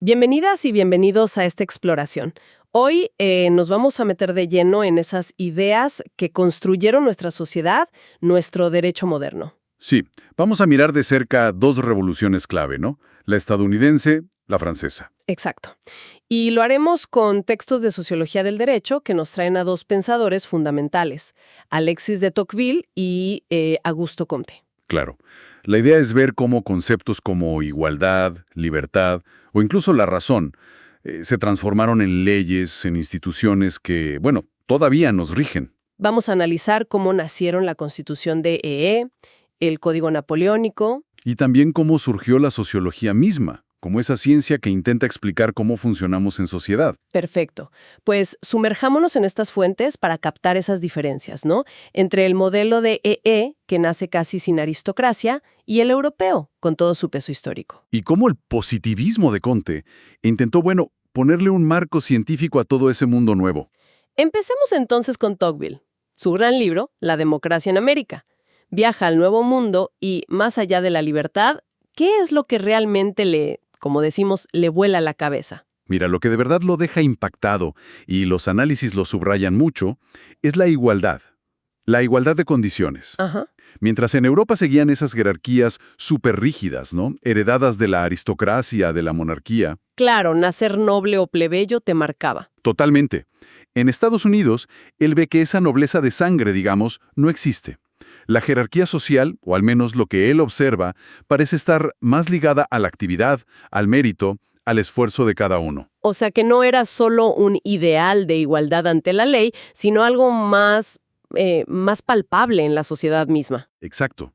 Bienvenidas y bienvenidos a esta exploración. Hoy nos vamos a meter de lleno en esas ideas que construyeron nuestra sociedad, nuestro derecho moderno. Sí, vamos a mirar de cerca dos revoluciones clave, ¿no? La estadounidense, la francesa. Exacto. Y lo haremos con textos de sociología del derecho que nos traen a dos pensadores fundamentales, Alexis de Tocqueville y Augusto Comte. Claro. La idea es ver cómo conceptos como igualdad, libertad o incluso la razón se transformaron en leyes, en instituciones que, bueno, todavía nos rigen. Vamos a analizar cómo nacieron la Constitución de el Código Napoleónico. Y también cómo surgió la sociología misma, como esa ciencia que intenta explicar cómo funcionamos en sociedad. Perfecto. Pues sumerjámonos en estas fuentes para captar esas diferencias, ¿no? Entre el modelo de que nace casi sin aristocracia, y el europeo, con todo su peso histórico. Y cómo el positivismo de Comte intentó, bueno, ponerle un marco científico a todo ese mundo nuevo. Empecemos entonces con Tocqueville. Su gran libro, La democracia en América. Viaja al Nuevo Mundo y, más allá de la libertad, ¿qué es lo que realmente como decimos, le vuela la cabeza? Mira, lo que de verdad lo deja impactado, y los análisis lo subrayan mucho, es la igualdad. La igualdad de condiciones. Ajá. Mientras en Europa seguían esas jerarquías súper rígidas, ¿no? Heredadas de la aristocracia, de la monarquía. Claro, nacer noble o plebeyo te marcaba. Totalmente. En Estados Unidos, él ve que esa nobleza de sangre, digamos, no existe. La jerarquía social, o al menos lo que él observa, parece estar más ligada a la actividad, al mérito, al esfuerzo de cada uno. O sea que no era solo un ideal de igualdad ante la ley, sino algo más palpable en la sociedad misma. Exacto.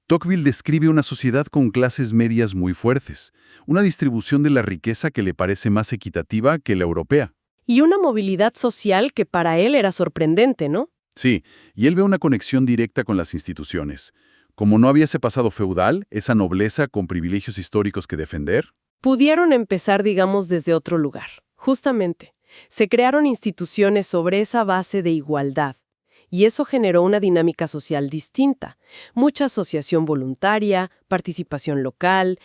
Tocqueville describe una sociedad con clases medias muy fuertes, una distribución de la riqueza que le parece más equitativa que la europea. Y una movilidad social que para él era sorprendente, ¿no? Sí, y él ve una conexión directa con las instituciones. Como no había ese pasado feudal, esa nobleza con privilegios históricos que defender. Pudieron empezar, digamos, desde otro lugar. Justamente, se crearon instituciones sobre esa base de igualdad. Y eso generó una dinámica social distinta. Mucha asociación voluntaria, participación local,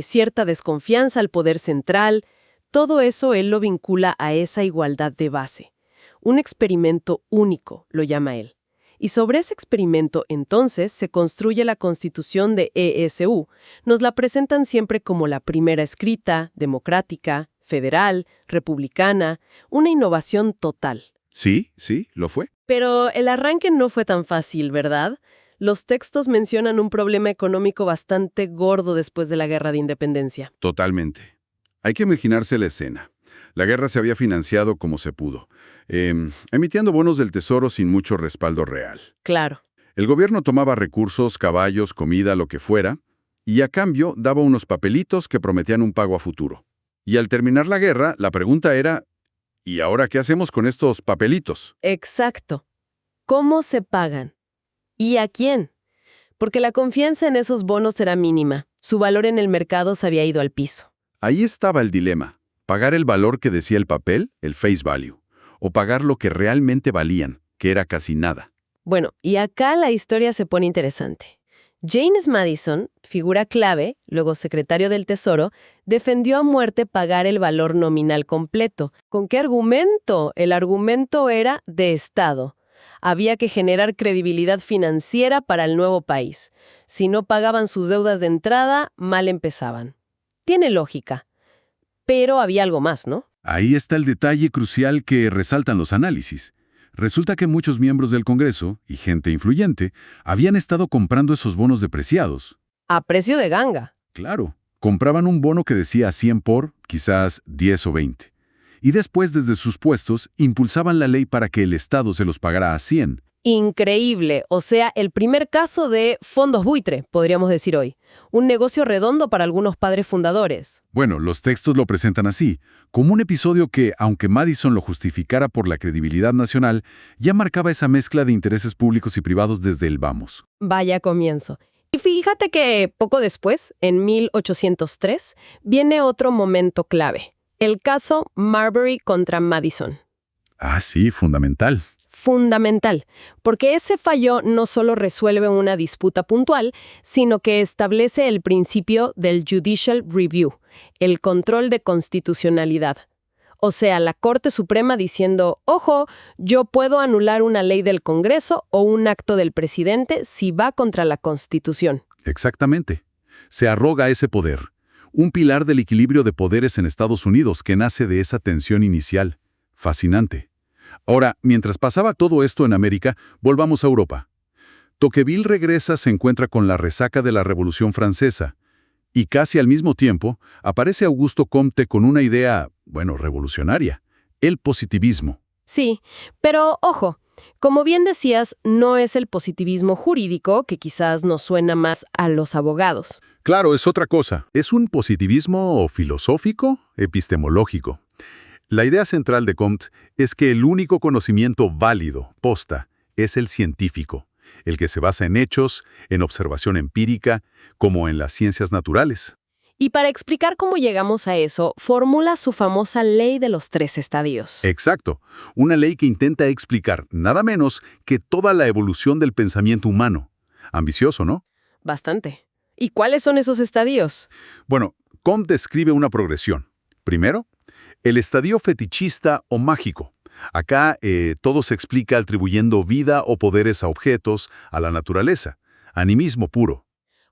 cierta desconfianza al poder central. Todo eso él lo vincula a esa igualdad de base. Un experimento único, lo llama él. Y sobre ese experimento, entonces, se construye la Constitución de ESU. Nos la presentan siempre como la primera escrita, democrática, federal, republicana, una innovación total. Sí, lo fue. Pero el arranque no fue tan fácil, ¿verdad? Los textos mencionan un problema económico bastante gordo después de la Guerra de Independencia. Totalmente. Hay que imaginarse la escena. La guerra se había financiado como se pudo, emitiendo bonos del tesoro sin mucho respaldo real. Claro. El gobierno tomaba recursos, caballos, comida, lo que fuera, y a cambio daba unos papelitos que prometían un pago a futuro. Y al terminar la guerra, la pregunta era, ¿y ahora qué hacemos con estos papelitos? Exacto. ¿Cómo se pagan? ¿Y a quién? Porque la confianza en esos bonos era mínima. Su valor en el mercado se había ido al piso. Ahí estaba el dilema. Pagar el valor que decía el papel, el face value, o pagar lo que realmente valían, que era casi nada. Bueno, y acá la historia se pone interesante. James Madison, figura clave, luego secretario del Tesoro, defendió a muerte pagar el valor nominal completo. ¿Con qué argumento? El argumento era de Estado. Había que generar credibilidad financiera para el nuevo país. Si no pagaban sus deudas de entrada, mal empezaban. Tiene lógica. Pero había algo más, ¿no? Ahí está el detalle crucial que resaltan los análisis. Resulta que muchos miembros del Congreso, y gente influyente, habían estado comprando esos bonos depreciados. A precio de ganga. Claro, compraban un bono que decía 100 por, quizás 10 o 20. Y después, desde sus puestos, impulsaban la ley para que el Estado se los pagara a 100. Increíble, o sea, el primer caso de fondos buitre, podríamos decir hoy. Un negocio redondo para algunos padres fundadores. Bueno, los textos lo presentan así, como un episodio que, aunque Madison lo justificara por la credibilidad nacional, ya marcaba esa mezcla de intereses públicos y privados desde el vamos. Vaya comienzo. Y fíjate que poco después, en 1803, viene otro momento clave. El caso Marbury contra Madison. Ah, sí, fundamental. Fundamental, porque ese fallo no solo resuelve una disputa puntual, sino que establece el principio del judicial review, el control de constitucionalidad. O sea, la Corte Suprema diciendo, ojo, yo puedo anular una ley del Congreso o un acto del presidente si va contra la Constitución. Exactamente. Se arroga ese poder, un pilar del equilibrio de poderes en Estados Unidos que nace de esa tensión inicial. Fascinante. Ahora, mientras pasaba todo esto en América, volvamos a Europa. Tocqueville se encuentra con la resaca de la Revolución Francesa, y casi al mismo tiempo aparece Augusto Comte con una idea, revolucionaria, el positivismo. Sí, pero ojo, como bien decías, no es el positivismo jurídico que quizás nos suena más a los abogados. Claro, es otra cosa. Es un positivismo filosófico, epistemológico. La idea central de Comte es que el único conocimiento válido, posta, es el científico, el que se basa en hechos, en observación empírica, como en las ciencias naturales. Y para explicar cómo llegamos a eso, formula su famosa ley de los 3 estadios. Exacto, una ley que intenta explicar nada menos que toda la evolución del pensamiento humano. Ambicioso, ¿no? Bastante. ¿Y cuáles son esos estadios? Bueno, Comte describe una progresión. Primero, el estadio fetichista o mágico. Acá todo se explica atribuyendo vida o poderes a objetos, a la naturaleza. Animismo puro.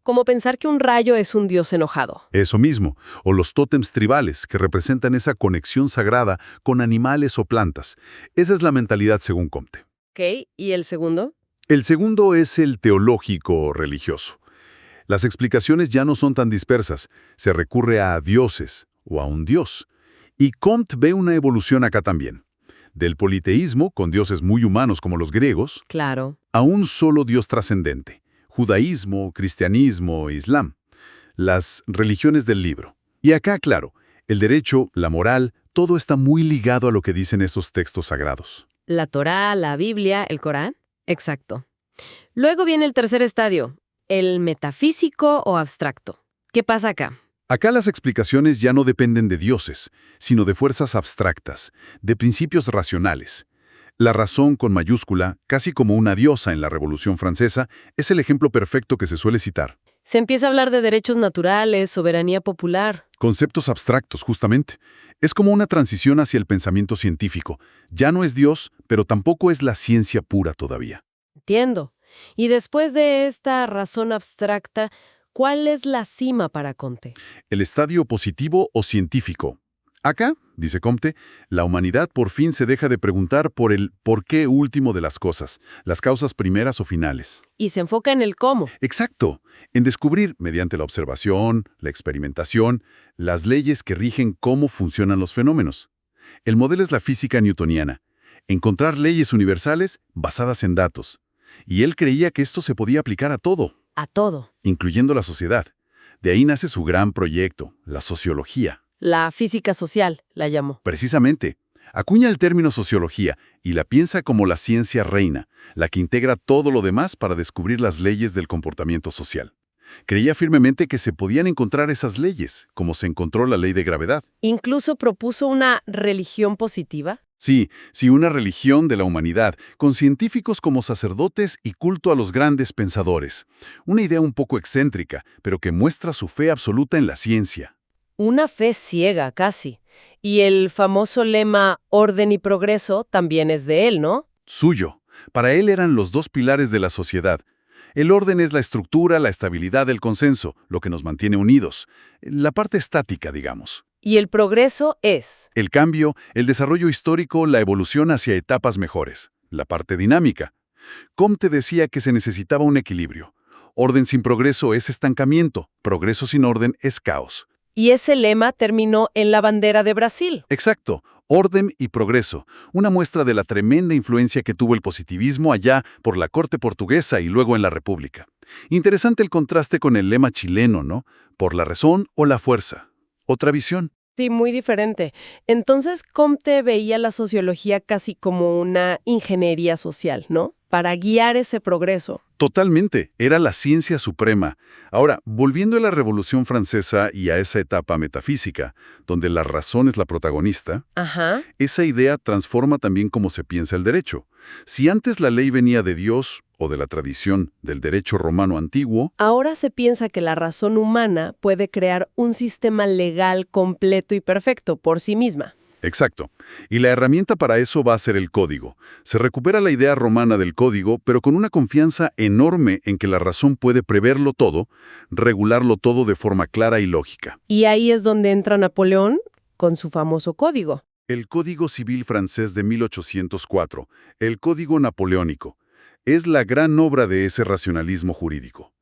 Como pensar que un rayo es un dios enojado. Eso mismo. O los tótems tribales, que representan esa conexión sagrada con animales o plantas. Esa es la mentalidad según Comte. Ok, ¿y el segundo? El segundo es el teológico o religioso. Las explicaciones ya no son tan dispersas. Se recurre a dioses o a un dios. Y Comte ve una evolución acá también. Del politeísmo, con dioses muy humanos como los griegos, Claro. a un solo dios trascendente. Judaísmo, cristianismo, islam. Las religiones del libro. Y acá, claro, el derecho, la moral, todo está muy ligado a lo que dicen esos textos sagrados. La Torá, la Biblia, el Corán. Exacto. Luego viene el tercer estadio, el metafísico o abstracto. ¿Qué pasa acá? Acá las explicaciones ya no dependen de dioses, sino de fuerzas abstractas, de principios racionales. La razón con mayúscula, casi como una diosa en la Revolución Francesa, es el ejemplo perfecto que se suele citar. Se empieza a hablar de derechos naturales, soberanía popular. Conceptos abstractos, justamente. Es como una transición hacia el pensamiento científico. Ya no es Dios, pero tampoco es la ciencia pura todavía. Entiendo. Y después de esta razón abstracta, ¿cuál es la cima para Comte? El estadio positivo o científico. Acá, dice Comte, la humanidad por fin se deja de preguntar por el por qué último de las cosas, las causas primeras o finales. Y se enfoca en el cómo. Exacto, en descubrir, mediante la observación, la experimentación, las leyes que rigen cómo funcionan los fenómenos. El modelo es la física newtoniana, encontrar leyes universales basadas en datos. Y él creía que esto se podía aplicar a todo. A todo. Incluyendo la sociedad. De ahí nace su gran proyecto, la sociología. La física social, la llamó. Precisamente, acuña el término sociología y la piensa como la ciencia reina, la que integra todo lo demás para descubrir las leyes del comportamiento social. Creía firmemente que se podían encontrar esas leyes, como se encontró la ley de gravedad. Incluso propuso una religión positiva. Sí, una religión de la humanidad, con científicos como sacerdotes y culto a los grandes pensadores. Una idea un poco excéntrica, pero que muestra su fe absoluta en la ciencia. Una fe ciega, casi. Y el famoso lema orden y progreso también es de él, ¿no? Suyo. Para él eran los dos pilares de la sociedad. El orden es la estructura, la estabilidad del consenso, lo que nos mantiene unidos. La parte estática, digamos. Y el progreso es El cambio, el desarrollo histórico, la evolución hacia etapas mejores. La parte dinámica. Comte decía que se necesitaba un equilibrio. Orden sin progreso es estancamiento, progreso sin orden es caos. Y ese lema terminó en la bandera de Brasil. Exacto, orden y progreso, una muestra de la tremenda influencia que tuvo el positivismo allá por la corte portuguesa y luego en la República. Interesante el contraste con el lema chileno, ¿no? Por la razón o la fuerza. Otra visión. Sí, muy diferente. Entonces, Comte veía la sociología casi como una ingeniería social, ¿no? Para guiar ese progreso. Totalmente, era la ciencia suprema. Ahora, volviendo a la Revolución Francesa y a esa etapa metafísica, donde la razón es la protagonista, Ajá. esa idea transforma también cómo se piensa el derecho. Si antes la ley venía de Dios o de la tradición del derecho romano antiguo, Ahora se piensa que la razón humana puede crear un sistema legal completo y perfecto por sí misma. exacto. Y la herramienta para eso va a ser el código. Se recupera la idea romana del código, pero con una confianza enorme en que la razón puede preverlo todo, regularlo todo de forma clara y lógica. Y ahí es donde entra Napoleón con su famoso código. El Código Civil francés de 1804, el Código Napoleónico, es la gran obra de ese racionalismo jurídico.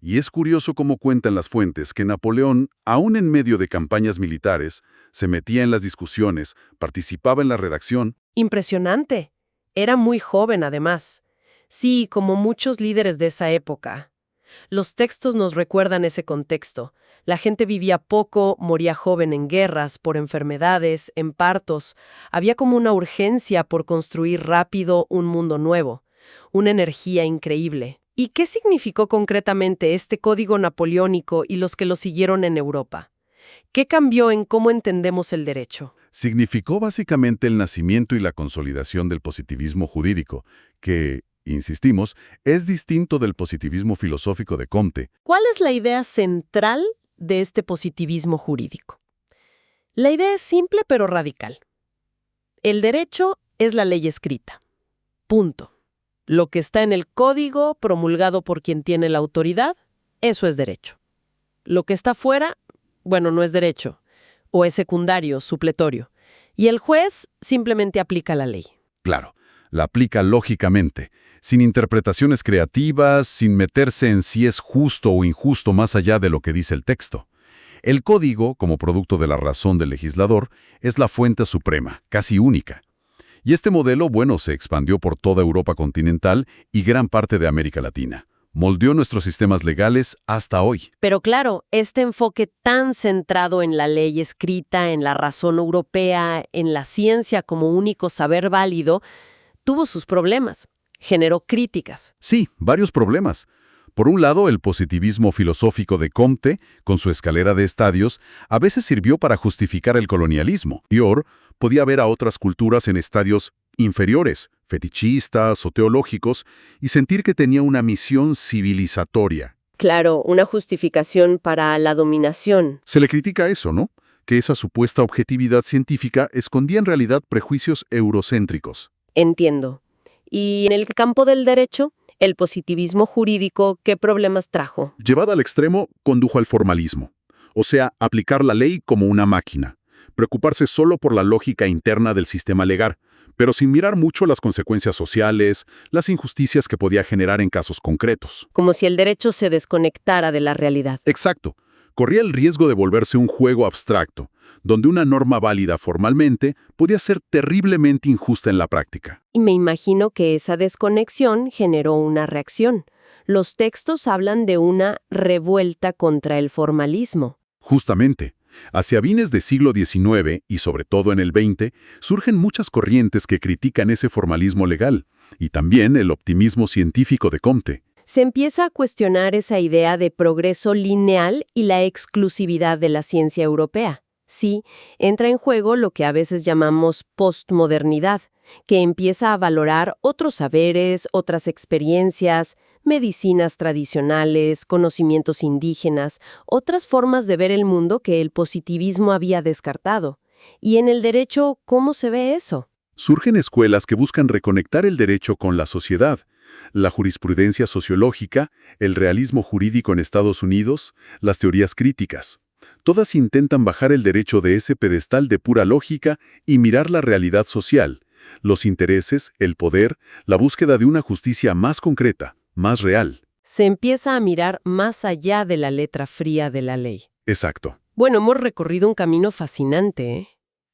Y es curioso cómo cuentan las fuentes que Napoleón, aún en medio de campañas militares, se metía en las discusiones, participaba en la redacción. Impresionante. Era muy joven, además. Sí, como muchos líderes de esa época. Los textos nos recuerdan ese contexto. La gente vivía poco, moría joven en guerras, por enfermedades, en partos. Había como una urgencia por construir rápido un mundo nuevo, una energía increíble. ¿Y qué significó concretamente este código napoleónico y los que lo siguieron en Europa? ¿Qué cambió en cómo entendemos el derecho? Significó básicamente el nacimiento y la consolidación del positivismo jurídico, que, insistimos, es distinto del positivismo filosófico de Comte. ¿Cuál es la idea central de este positivismo jurídico? La idea es simple pero radical. El derecho es la ley escrita. Punto. Lo que está en el código promulgado por quien tiene la autoridad, eso es derecho. Lo que está fuera, bueno, no es derecho, o es secundario, supletorio. Y el juez simplemente aplica la ley. Claro, la aplica lógicamente, sin interpretaciones creativas, sin meterse en si es justo o injusto más allá de lo que dice el texto. El código, como producto de la razón del legislador, es la fuente suprema, casi única. Y este modelo, bueno, se expandió por toda Europa continental y gran parte de América Latina. Moldeó nuestros sistemas legales hasta hoy. Pero claro, este enfoque tan centrado en la ley escrita, en la razón europea, en la ciencia como único saber válido, tuvo sus problemas. Generó críticas. Sí, varios problemas. Por un lado, el positivismo filosófico de Comte, con su escalera de estadios, a veces sirvió para justificar el colonialismo. Peor, podía ver a otras culturas en estadios inferiores, fetichistas o teológicos, y sentir que tenía una misión civilizatoria. Claro, una justificación para la dominación. Se le critica eso, ¿no? Que esa supuesta objetividad científica escondía en realidad prejuicios eurocéntricos. Entiendo. Y en el campo del derecho, el positivismo jurídico, ¿qué problemas trajo? Llevada al extremo, condujo al formalismo. O sea, aplicar la ley como una máquina. Preocuparse solo por la lógica interna del sistema legal, pero sin mirar mucho las consecuencias sociales, las injusticias que podía generar en casos concretos. Como si el derecho se desconectara de la realidad. Exacto. Corría el riesgo de volverse un juego abstracto, donde una norma válida formalmente podía ser terriblemente injusta en la práctica. Y me imagino que esa desconexión generó una reacción. Los textos hablan de una revuelta contra el formalismo. Justamente, hacia fines del siglo XIX y sobre todo en el XX, surgen muchas corrientes que critican ese formalismo legal, y también el optimismo científico de Comte. Se empieza a cuestionar esa idea de progreso lineal y la exclusividad de la ciencia europea. Sí, entra en juego lo que a veces llamamos postmodernidad, que empieza a valorar otros saberes, otras experiencias, medicinas tradicionales, conocimientos indígenas, otras formas de ver el mundo que el positivismo había descartado. Y en el derecho, ¿cómo se ve eso? Surgen escuelas que buscan reconectar el derecho con la sociedad. La jurisprudencia sociológica, el realismo jurídico en Estados Unidos, las teorías críticas. Todas intentan bajar el derecho de ese pedestal de pura lógica y mirar la realidad social, los intereses, el poder, la búsqueda de una justicia más concreta, más real. Se empieza a mirar más allá de la letra fría de la ley. Exacto. Bueno, hemos recorrido un camino fascinante, ¿eh?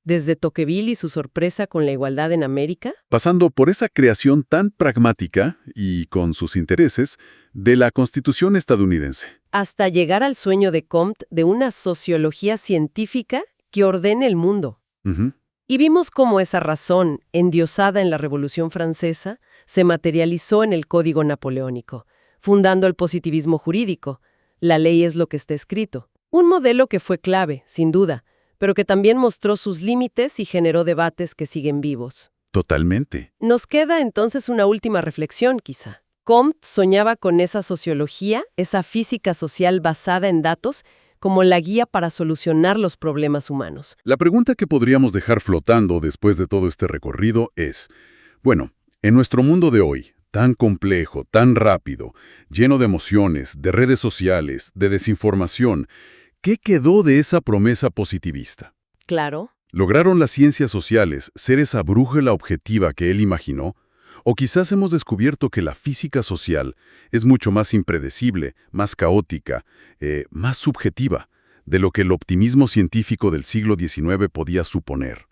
Desde Tocqueville y su sorpresa con la igualdad en América, Pasando por esa creación tan pragmática y con sus intereses de la Constitución estadounidense. hasta llegar al sueño de Comte de una sociología científica que ordene el mundo. Ujú. Y vimos cómo esa razón, endiosada en la Revolución Francesa, se materializó en el Código Napoleónico, fundando el positivismo jurídico. La ley es lo que está escrito. Un modelo que fue clave, sin duda, pero que también mostró sus límites y generó debates que siguen vivos. Totalmente. Nos queda entonces una última reflexión, quizá. Comte soñaba con esa sociología, esa física social basada en datos, como la guía para solucionar los problemas humanos. La pregunta que podríamos dejar flotando después de todo este recorrido es, bueno, en nuestro mundo de hoy, tan complejo, tan rápido, lleno de emociones, de redes sociales, de desinformación, ¿qué quedó de esa promesa positivista? Claro. ¿Lograron las ciencias sociales ser esa brújula objetiva que él imaginó? ¿O quizás hemos descubierto que la física social es mucho más impredecible, más caótica, más subjetiva de lo que el optimismo científico del siglo XIX podía suponer?